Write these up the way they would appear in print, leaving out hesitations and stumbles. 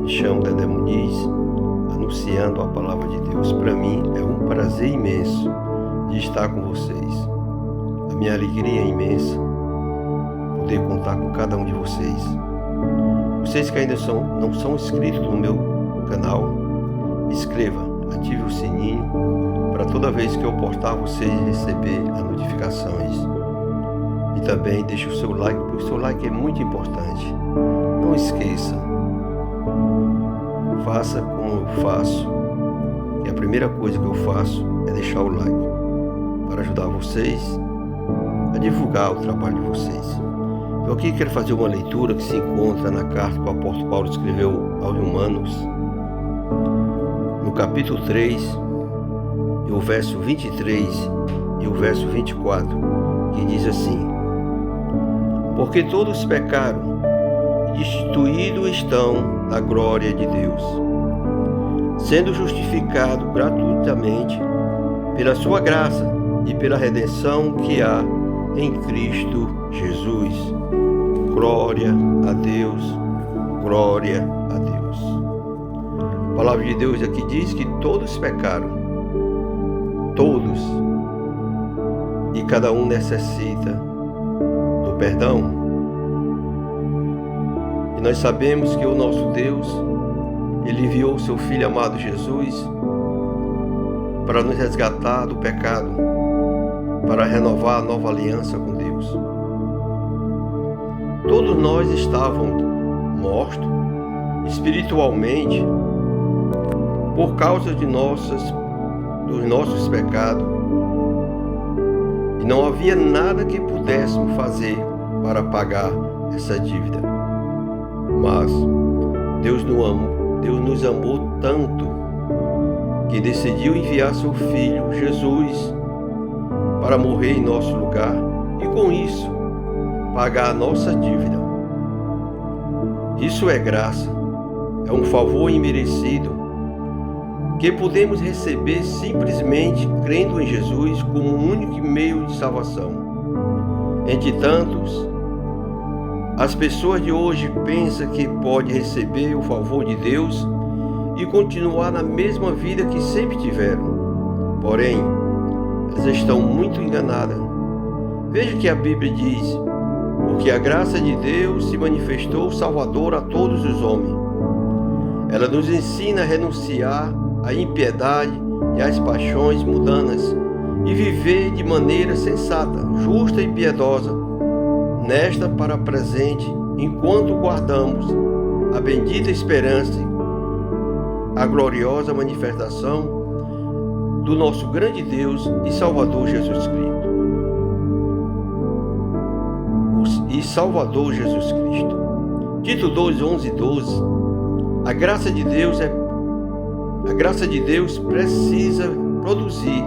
Me chamo Dedé Muniz, anunciando a palavra de Deus. Para mim é um prazer imenso de estar com vocês. A minha alegria é imensa poder contar com cada um de vocês. Vocês que ainda não são inscritos no meu canal, inscreva, ative o sininho para toda vez que eu postar vocês receber as notificações. E também deixe o seu like, porque o seu like é muito importante. Não esqueça, faça como eu faço, que a primeira coisa que eu faço é deixar o like, para ajudar vocês a divulgar o trabalho de vocês. Eu aqui quero fazer uma leitura que se encontra na carta que o apóstolo Paulo escreveu aos Romanos, no capítulo 3, e o verso 23 e o verso 24, que diz assim: porque todos pecaram e destituídos estão da glória de Deus, sendo justificados gratuitamente pela sua graça e pela redenção que há em Cristo Jesus. Glória a Deus, glória a Deus. A palavra de Deus aqui diz que todos pecaram, todos, e cada um necessita do perdão. E nós sabemos que o nosso Deus, Ele enviou o seu Filho amado Jesus para nos resgatar do pecado, para renovar a nova aliança com Deus. Todos nós estávamos mortos espiritualmente por causa dos nossos pecados, e não havia nada que pudéssemos fazer para pagar essa dívida. Mas Deus nos amou tanto que decidiu enviar seu Filho Jesus para morrer em nosso lugar e com isso pagar a nossa dívida. Isso é graça, é um favor imerecido que podemos receber simplesmente crendo em Jesus como o único meio de salvação. Entre tantos, as pessoas de hoje pensam que pode receber o favor de Deus e continuar na mesma vida que sempre tiveram. Porém, elas estão muito enganadas. Veja que a Bíblia diz: porque a graça de Deus se manifestou salvadora a todos os homens. Ela nos ensina a renunciar à impiedade e às paixões mundanas e viver de maneira sensata, justa e piedosa nesta para presente, enquanto guardamos a bendita esperança, a gloriosa manifestação do nosso grande Deus e Salvador Jesus Cristo. Tito 2, 11 e 12. A graça de Deus precisa produzir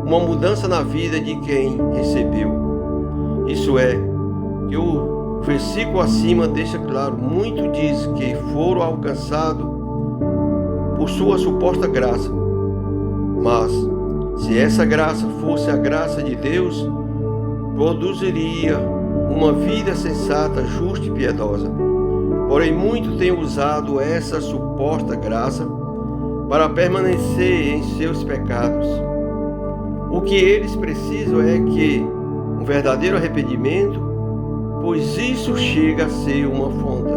uma mudança na vida de quem recebeu. Isso é, que o versículo acima deixa claro, muito diz que foram alcançados por sua suposta graça. Mas, se essa graça fosse a graça de Deus, produziria uma vida sensata, justa e piedosa. Porém, muitos têm usado essa suposta graça para permanecer em seus pecados. O que eles precisam é que um verdadeiro arrependimento, pois isso chega a ser uma afronta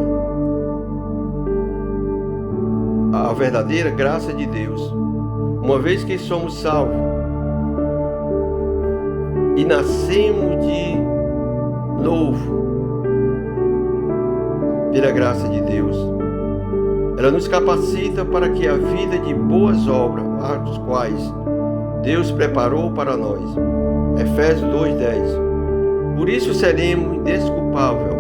à verdadeira graça de Deus. Uma vez que somos salvos e nascemos de novo pela graça de Deus, ela nos capacita para que a vida de boas obras, as quais Deus preparou para nós. Efésios 2:10. Por isso seremos indesculpáveis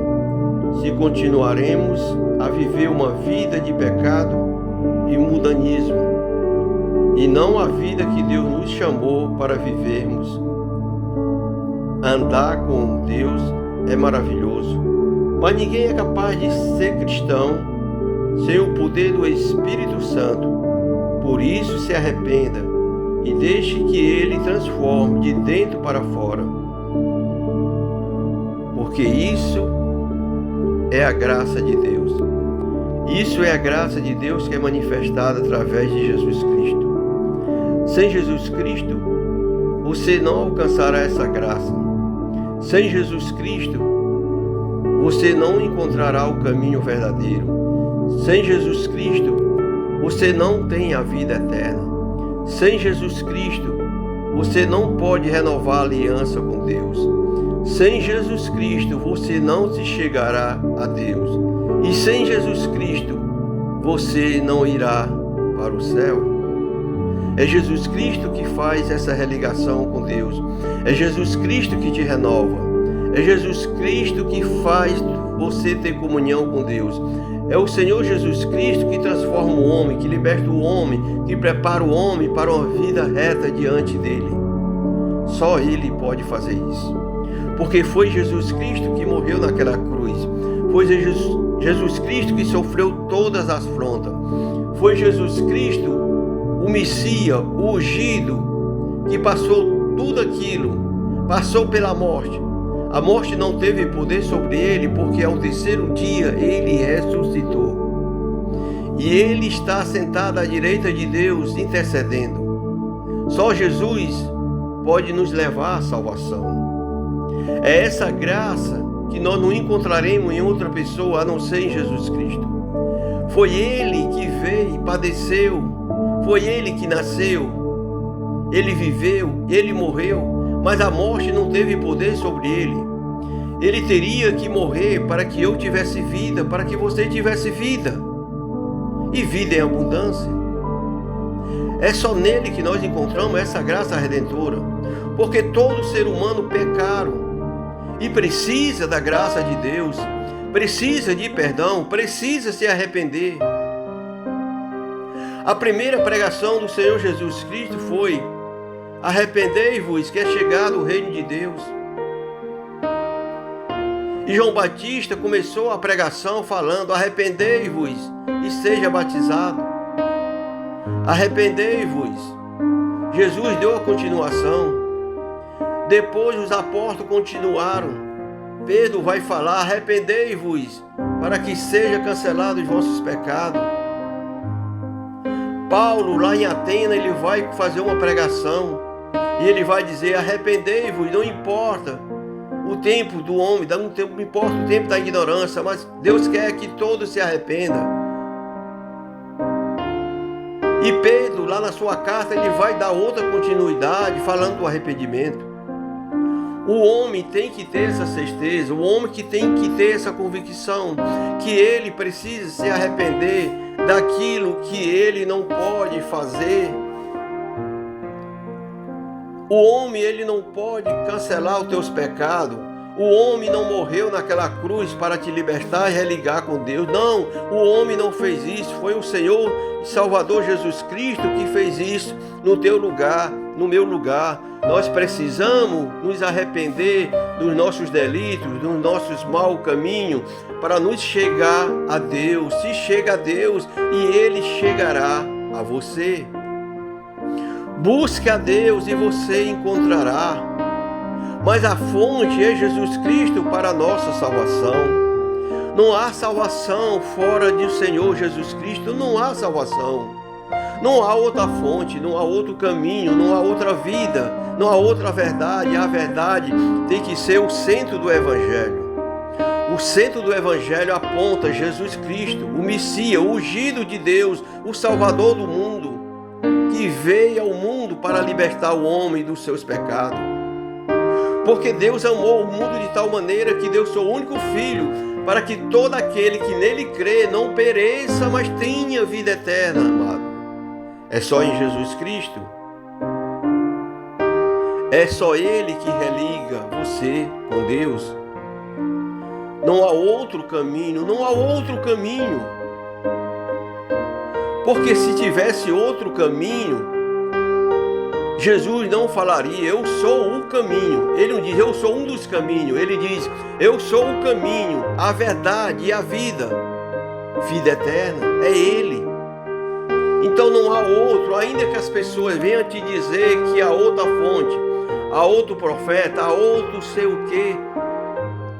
se continuaremos a viver uma vida de pecado e mundanismo, e não a vida que Deus nos chamou para vivermos. Andar com Deus é maravilhoso, mas ninguém é capaz de ser cristão sem o poder do Espírito Santo. Por isso, se arrependa e deixe que Ele transforme de dentro para fora, porque isso é a graça de Deus. Isso é a graça de Deus que é manifestada através de Jesus Cristo. Sem Jesus Cristo, você não alcançará essa graça. Sem Jesus Cristo, você não encontrará o caminho verdadeiro. Sem Jesus Cristo, você não tem a vida eterna. Sem Jesus Cristo, você não pode renovar a aliança com Deus. Sem Jesus Cristo, você não se chegará a Deus. E sem Jesus Cristo, você não irá para o céu. É Jesus Cristo que faz essa religação com Deus. É Jesus Cristo que te renova. É Jesus Cristo que faz você ter comunhão com Deus. É o Senhor Jesus Cristo que transforma o homem, que liberta o homem, que prepara o homem para uma vida reta diante dele. Só Ele pode fazer isso. Porque foi Jesus Cristo que morreu naquela cruz. Foi Jesus Cristo que sofreu todas as afrontas. Foi Jesus Cristo, o Messias, o ungido, que passou tudo aquilo, passou pela morte. A morte não teve poder sobre ele, porque ao terceiro dia ele ressuscitou. E ele está sentado à direita de Deus, intercedendo. Só Jesus pode nos levar à salvação. É essa graça que nós não encontraremos em outra pessoa a não ser em Jesus Cristo. Foi Ele que veio e padeceu, foi Ele que nasceu, Ele viveu, Ele morreu, mas a morte não teve poder sobre Ele. Ele teria que morrer para que eu tivesse vida, para que você tivesse vida, e vida em abundância. É só nele que nós encontramos essa graça redentora, porque todo ser humano pecaram e precisa da graça de Deus, precisa de perdão, precisa se arrepender. A primeira pregação do Senhor Jesus Cristo foi: arrependei-vos, que é chegado o reino de Deus. E João Batista começou a pregação falando: arrependei-vos e seja batizado. Arrependei-vos. Jesus deu a continuação. Depois os apóstolos continuaram. Pedro vai falar: arrependei-vos, para que seja cancelado os vossos pecados. Paulo, lá em Atenas, ele vai fazer uma pregação. E ele vai dizer: arrependei-vos, não importa o tempo do homem, não importa o tempo da ignorância, mas Deus quer que todos se arrependam. E Pedro, lá na sua carta, ele vai dar outra continuidade, falando do arrependimento. O homem tem que ter essa certeza, o homem que tem que ter essa convicção, que ele precisa se arrepender daquilo que ele não pode fazer. O homem, ele não pode cancelar os teus pecados. O homem não morreu naquela cruz para te libertar e religar com Deus. Não, o homem não fez isso. Foi o Senhor e Salvador Jesus Cristo que fez isso no teu lugar, no meu lugar. Nós precisamos nos arrepender dos nossos delitos, dos nossos maus caminhos, para nos chegar a Deus. Se chega a Deus, e Ele chegará a você. Busque a Deus e você encontrará. Mas a fonte é Jesus Cristo para a nossa salvação. Não há salvação fora do Senhor Jesus Cristo, não há salvação. Não há outra fonte, não há outro caminho, não há outra vida, não há outra verdade. A verdade tem que ser o centro do Evangelho. O centro do Evangelho aponta Jesus Cristo, o Messias, o ungido de Deus, o Salvador do mundo, que veio ao mundo para libertar o homem dos seus pecados. Porque Deus amou o mundo de tal maneira que deu seu único Filho, para que todo aquele que nele crê não pereça, mas tenha vida eterna, amado. É só em Jesus Cristo. É só Ele que religa você com Deus. Não há outro caminho, não há outro caminho. Porque se tivesse outro caminho, Jesus não falaria: eu sou o caminho. Ele não diz: eu sou um dos caminhos. Ele diz: eu sou o caminho, a verdade e a vida. Vida eterna é Ele. Então não há outro, ainda que as pessoas venham te dizer que há outra fonte, há outro profeta, há outro sei o quê.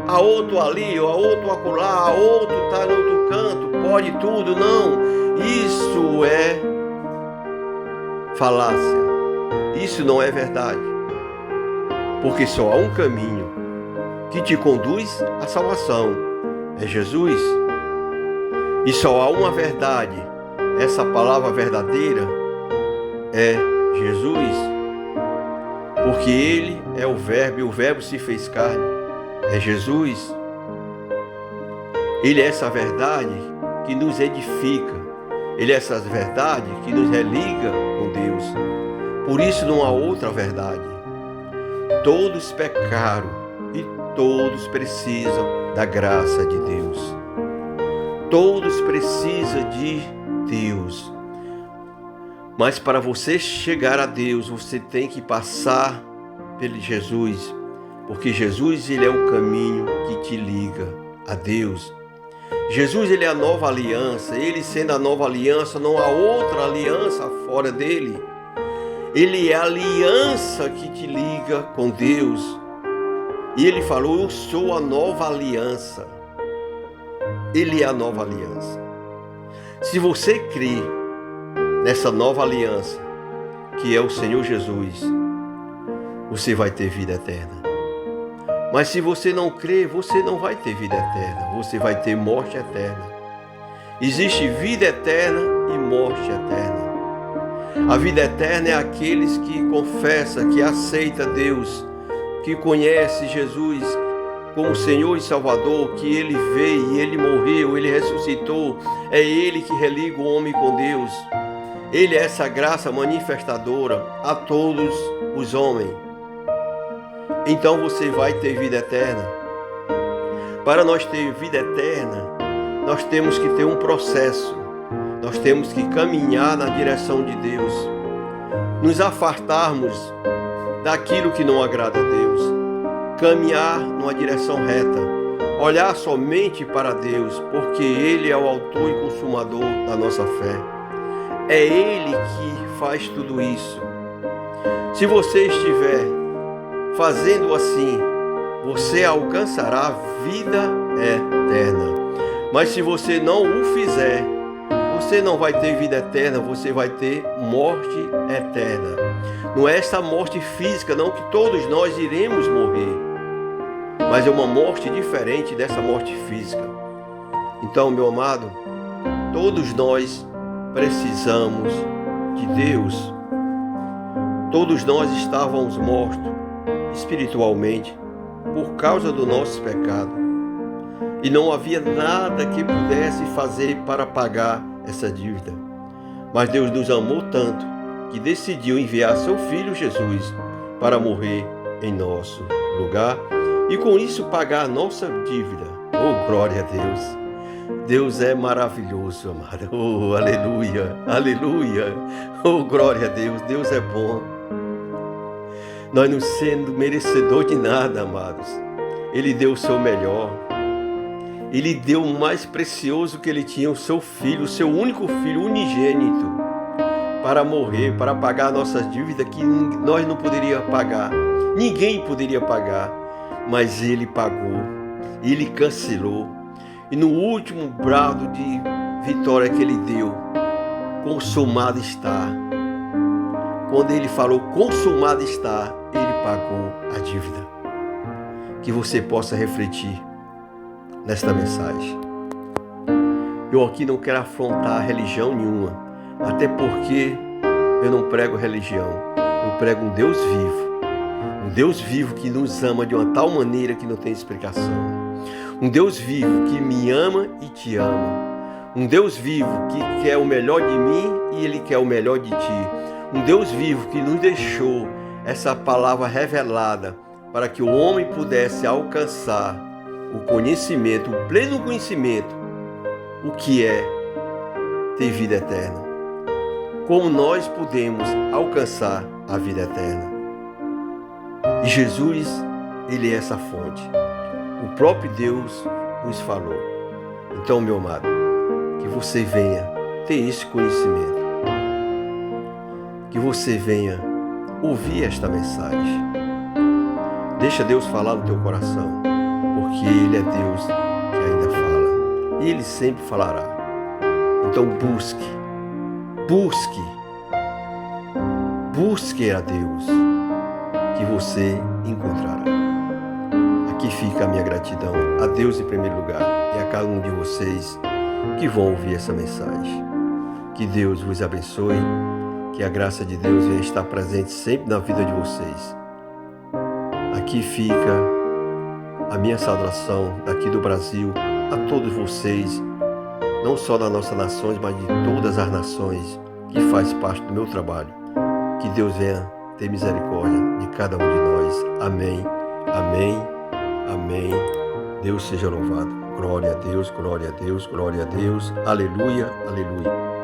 a outro ali, a outro acolá, a outro está no outro canto, pode tudo. Não, isso é falácia, isso não é verdade, porque só há um caminho que te conduz à salvação, é Jesus. E só há uma verdade, essa palavra verdadeira é Jesus, porque Ele é o Verbo e o Verbo se fez carne, é Jesus. Ele é essa verdade que nos edifica, Ele é essa verdade que nos religa com Deus. Por isso não há outra verdade. Todos pecaram e todos precisam da graça de Deus. Todos precisam de Deus. Mas para você chegar a Deus, você tem que passar pelo Jesus, porque Jesus, Ele é o caminho que te liga a Deus. Jesus, Ele é a nova aliança. Ele sendo a nova aliança, não há outra aliança fora dele. Ele é a aliança que te liga com Deus. E Ele falou, eu sou a nova aliança. Ele é a nova aliança. Se você crê nessa nova aliança, que é o Senhor Jesus, você vai ter vida eterna. Mas se você não crê, você não vai ter vida eterna, você vai ter morte eterna. Existe vida eterna e morte eterna. A vida eterna é aqueles que confessam, que aceitam Deus, que conhece Jesus como Senhor e Salvador, que Ele veio e Ele morreu, Ele ressuscitou. É Ele que religa o homem com Deus. Ele é essa graça manifestadora a todos os homens. Então você vai ter vida eterna. Para nós ter vida eterna, nós temos que ter um processo. Nós temos que caminhar na direção de Deus. Nos afastarmos daquilo que não agrada a Deus. Caminhar numa direção reta. Olhar somente para Deus, porque Ele é o autor e consumador da nossa fé. É Ele que faz tudo isso. Se você estiver fazendo assim, você alcançará a vida eterna. Mas se você não o fizer, você não vai ter vida eterna, você vai ter morte eterna. Não é essa morte física, não, que todos nós iremos morrer, mas é uma morte diferente dessa morte física. Então, meu amado, todos nós precisamos de Deus. Todos nós estávamos mortos espiritualmente por causa do nosso pecado. E não havia nada que pudesse fazer para pagar essa dívida. Mas Deus nos amou tanto que decidiu enviar seu Filho Jesus para morrer em nosso lugar e com isso pagar a nossa dívida. Oh, glória a Deus! Deus é maravilhoso, amado. Oh, aleluia, aleluia. Oh, glória a Deus, Deus é bom. Nós não sendo merecedor de nada, amados, Ele deu o seu melhor. Ele deu o mais precioso que Ele tinha, o seu Filho, o seu único Filho, unigênito, para morrer, para pagar nossas dívidas que nós não poderíamos pagar. Ninguém poderia pagar, mas Ele pagou, Ele cancelou. E no último brado de vitória que Ele deu, consumado está. Quando Ele falou consumado está, Ele pagou a dívida. Que você possa refletir nesta mensagem. Eu aqui não quero afrontar religião nenhuma, até porque eu não prego religião, eu prego um Deus vivo que nos ama de uma tal maneira que não tem explicação. Um Deus vivo que me ama e te ama. Um Deus vivo que quer o melhor de mim e Ele quer o melhor de ti. Um Deus vivo que nos deixou essa palavra revelada para que o homem pudesse alcançar o conhecimento, o pleno conhecimento, o que é ter vida eterna. Como nós podemos alcançar a vida eterna? E Jesus, Ele é essa fonte. O próprio Deus nos falou. Então, meu amado, que você venha ter esse conhecimento. Que você venha ouvir esta mensagem. Deixa Deus falar no teu coração, porque Ele é Deus que ainda fala. E Ele sempre falará. Então busque a Deus, que você encontrará. Aqui fica a minha gratidão a Deus em primeiro lugar e a cada um de vocês que vão ouvir essa mensagem. Que Deus vos abençoe, que a graça de Deus venha estar presente sempre na vida de vocês. Aqui fica a minha saudação daqui do Brasil a todos vocês, não só das nossas nações, mas de todas as nações que faz parte do meu trabalho. Que Deus venha ter misericórdia de cada um de nós. Amém, amém, amém. Deus seja louvado. Glória a Deus, glória a Deus, glória a Deus. Aleluia, aleluia.